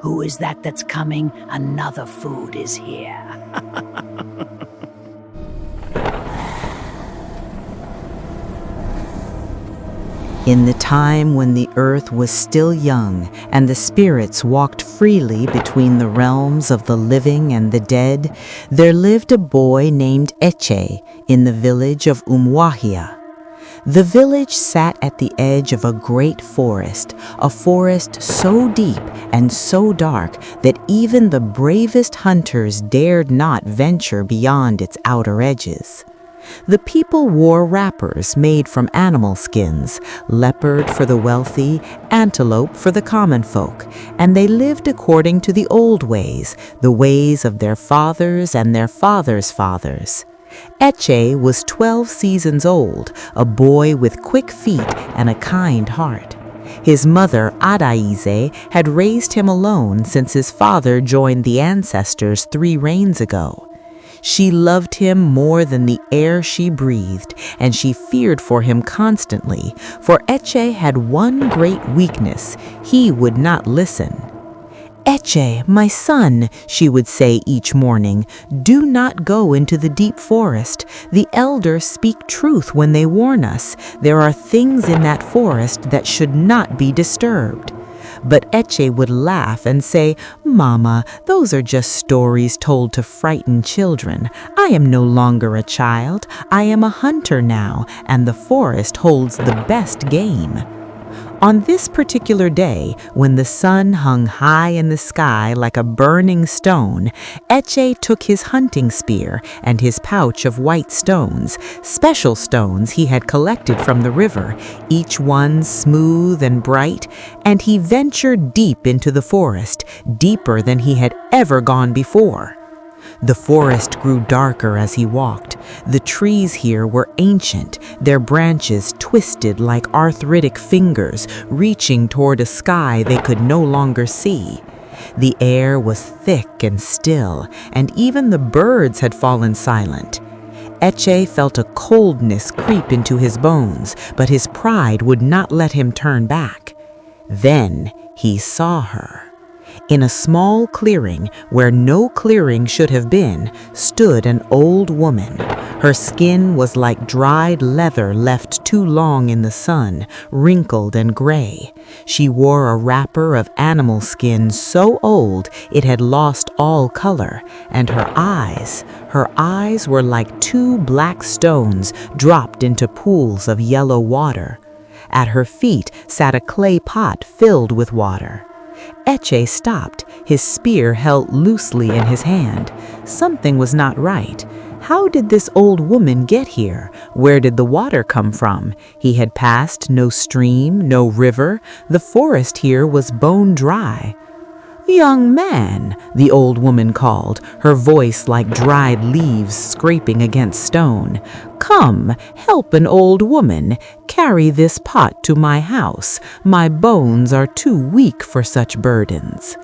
Who is that that's coming? Another food is here. In the time when the earth was still young and the spirits walked freely between the realms of the living and the dead, there lived a boy named Eche in the village of Umuahia. The village sat at the edge of a great forest, a forest so deep and so dark that even the bravest hunters dared not venture beyond its outer edges. The people wore wrappers made from animal skins, leopard for the wealthy, antelope for the common folk, and they lived according to the old ways, the ways of their fathers and their fathers' fathers. Eche was 12 seasons old, a boy with quick feet and a kind heart. His mother, Adaize, had raised him alone since his father joined the ancestors 3 reigns ago. She loved him more than the air she breathed, and she feared for him constantly, for Eche had one great weakness: he would not listen. "Eche, my son," she would say each morning, "do not go into the deep forest. The elders speak truth when they warn us. There are things in that forest that should not be disturbed." But Eche would laugh and say, "Mama, those are just stories told to frighten children. I am no longer a child. I am a hunter now, and the forest holds the best game." On this particular day, when the sun hung high in the sky like a burning stone, Eche took his hunting spear and his pouch of white stones, special stones he had collected from the river, each one smooth and bright, and he ventured deep into the forest, deeper than he had ever gone before. The forest grew darker as he walked. The trees here were ancient, their branches twisted like arthritic fingers, reaching toward a sky they could no longer see. The air was thick and still, and even the birds had fallen silent. Eche felt a coldness creep into his bones, but his pride would not let him turn back. Then he saw her. In a small clearing, where no clearing should have been, stood an old woman. Her skin was like dried leather left too long in the sun, wrinkled and gray. She wore a wrapper of animal skin so old it had lost all color, and her eyes were like 2 black stones dropped into pools of yellow water. At her feet sat a clay pot filled with water. Eche stopped, his spear held loosely in his hand. Something was not right. How did this old woman get here? Where did the water come from? He had passed no stream, no river. The forest here was bone dry. "Young man," the old woman called, her voice like dried leaves scraping against stone. "Come, help an old woman. Carry this pot to my house. My bones are too weak for such burdens."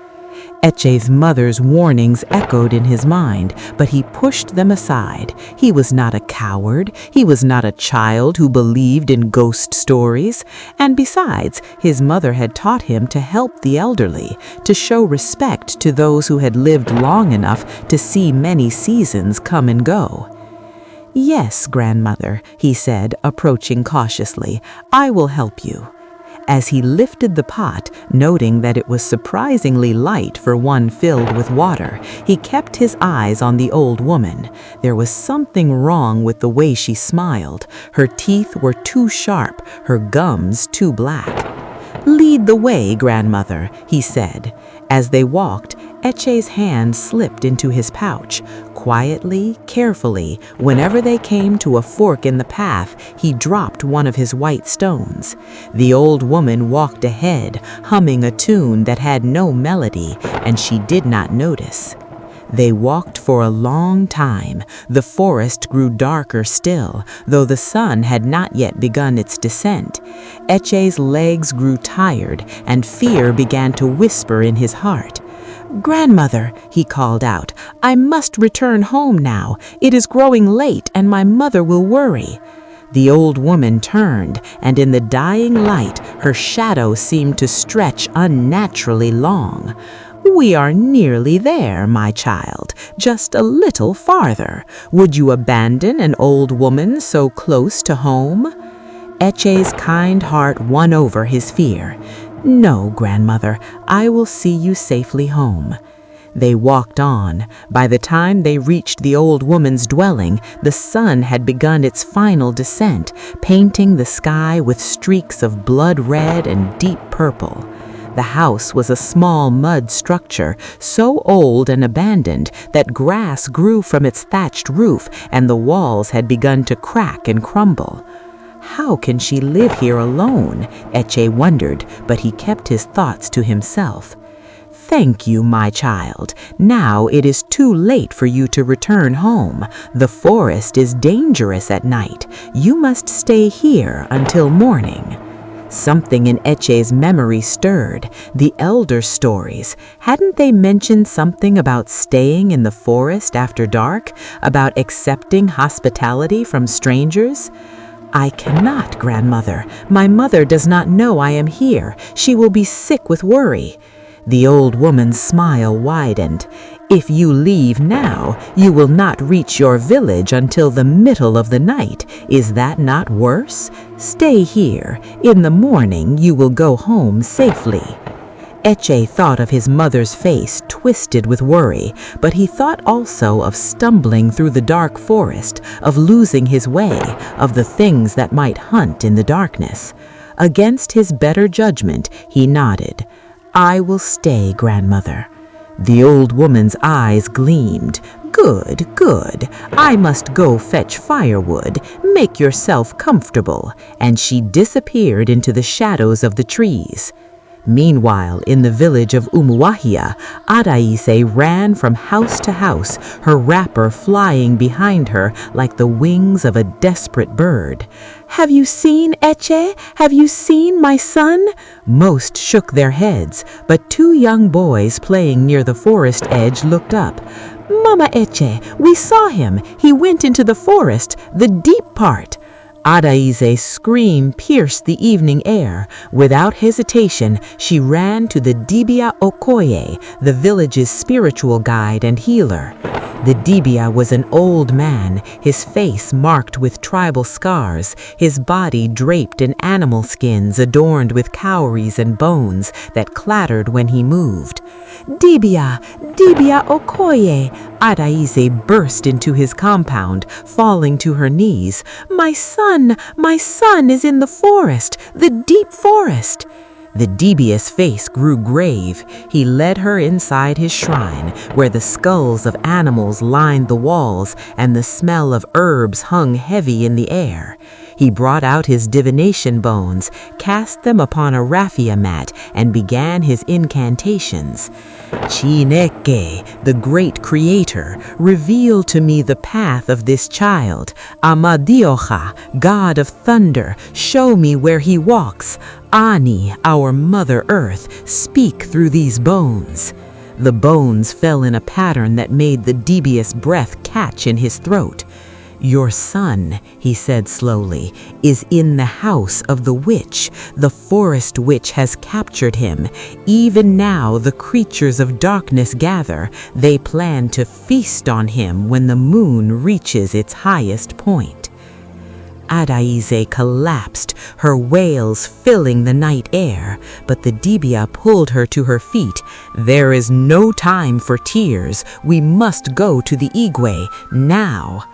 Eche's mother's warnings echoed in his mind, but he pushed them aside. He was not a coward. He was not a child who believed in ghost stories. And besides, his mother had taught him to help the elderly, to show respect to those who had lived long enough to see many seasons come and go. "Yes, grandmother," he said, approaching cautiously, "I will help you." As he lifted the pot, noting that it was surprisingly light for one filled with water, he kept his eyes on the old woman. There was something wrong with the way she smiled. Her teeth were too sharp, her gums too black. "Lead the way, grandmother," he said. As they walked, Eche's hand slipped into his pouch. Quietly, carefully, whenever they came to a fork in the path, he dropped one of his white stones. The old woman walked ahead, humming a tune that had no melody, and she did not notice. They walked for a long time. The forest grew darker still, though the sun had not yet begun its descent. Eche's legs grew tired, and fear began to whisper in his heart. "Grandmother," he called out, "I must return home now. It is growing late, and my mother will worry." The old woman turned, and in the dying light, her shadow seemed to stretch unnaturally long. We are nearly there, my child, just a little farther. Would you abandon an old woman so close to home?" Eche's kind heart won over his fear. "No, grandmother, I will see you safely home." They walked on. By the time they reached the old woman's dwelling, the sun had begun its final descent, painting the sky with streaks of blood red and deep purple. The house was a small mud structure, so old and abandoned that grass grew from its thatched roof and the walls had begun to crack and crumble. How can she live here alone? Eche wondered, but he kept his thoughts to himself. "Thank you, my child. Now it is too late for you to return home. The forest is dangerous at night. You must stay here until morning." Something in Eche's memory stirred. The elder stories. Hadn't they mentioned something about staying in the forest after dark? About accepting hospitality from strangers? "I cannot, grandmother. My mother does not know I am here. She will be sick with worry." The old woman's smile widened. "If you leave now, you will not reach your village until the middle of the night. Is that not worse? Stay here. In the morning, you will go home safely." Eche thought of his mother's face twisted with worry, but he thought also of stumbling through the dark forest, of losing his way, of the things that might hunt in the darkness. Against his better judgment, he nodded. "I will stay, grandmother." The old woman's eyes gleamed. "Good, good. I must go fetch firewood. Make yourself comfortable." And she disappeared into the shadows of the trees. Meanwhile, in the village of Umuahia, Adaise ran from house to house, her wrapper flying behind her like the wings of a desperate bird. "Have you seen Eche? Have you seen my son?" Most shook their heads, but two young boys playing near the forest edge looked up. "Mama Eche, we saw him. He went into the forest, the deep part." Adaise's scream pierced the evening air. Without hesitation, she ran to the Dibia Okoye, the village's spiritual guide and healer. The Dibia was an old man, his face marked with tribal scars, his body draped in animal skins adorned with cowries and bones that clattered when he moved. "Dibia, Dibia Okoye!" Adaise burst into his compound, falling to her knees. My son is in the forest, the deep forest." The Dibia's face grew grave. He led her inside his shrine, where the skulls of animals lined the walls and the smell of herbs hung heavy in the air. He brought out his divination bones, cast them upon a raffia mat, and began his incantations. "Chineke, the great creator, reveal to me the path of this child. Amadiocha, God of thunder, show me where he walks. Ani, our Mother Earth, speak through these bones." The bones fell in a pattern that made the Dibia's breath catch in his throat. "Your son," he said slowly, "is in the house of the witch. The forest witch has captured him. Even now the creatures of darkness gather. They plan to feast on him when the moon reaches its highest point." Adaise collapsed, her wails filling the night air, but the Dibia pulled her to her feet. "There is no time for tears. We must go to the Igwe now."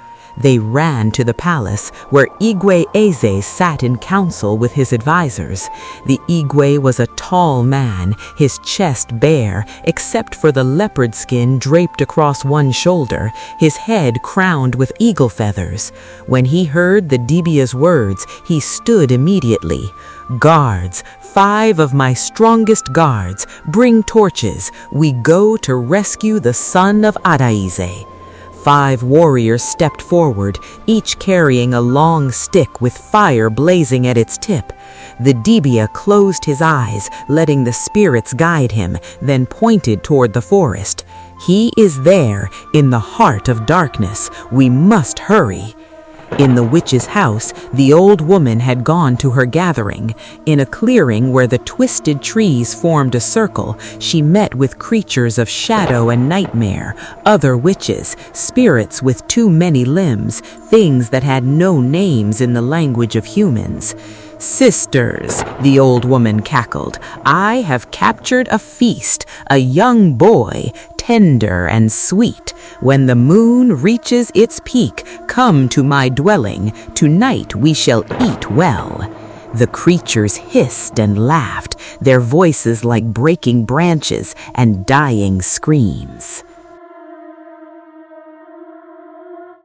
They ran to the palace, where Igwe Eze sat in council with his advisors. The Igwe was a tall man, his chest bare, except for the leopard skin draped across one shoulder, his head crowned with eagle feathers. When he heard the Dibia's words, he stood immediately. "Guards, 5 of my strongest guards, bring torches. We go to rescue the son of Adaise." 5 warriors stepped forward, each carrying a long stick with fire blazing at its tip. The Dibia closed his eyes, letting the spirits guide him, then pointed toward the forest. "He is there, in the heart of darkness. We must hurry." In the witch's house, the old woman had gone to her gathering. In a clearing where the twisted trees formed a circle, she met with creatures of shadow and nightmare, other witches, spirits with too many limbs, things that had no names in the language of humans. "Sisters," the old woman cackled, "I have captured a feast, a young boy, tender and sweet. When the moon reaches its peak, come to my dwelling. Tonight we shall eat well." The creatures hissed and laughed, their voices like breaking branches and dying screams.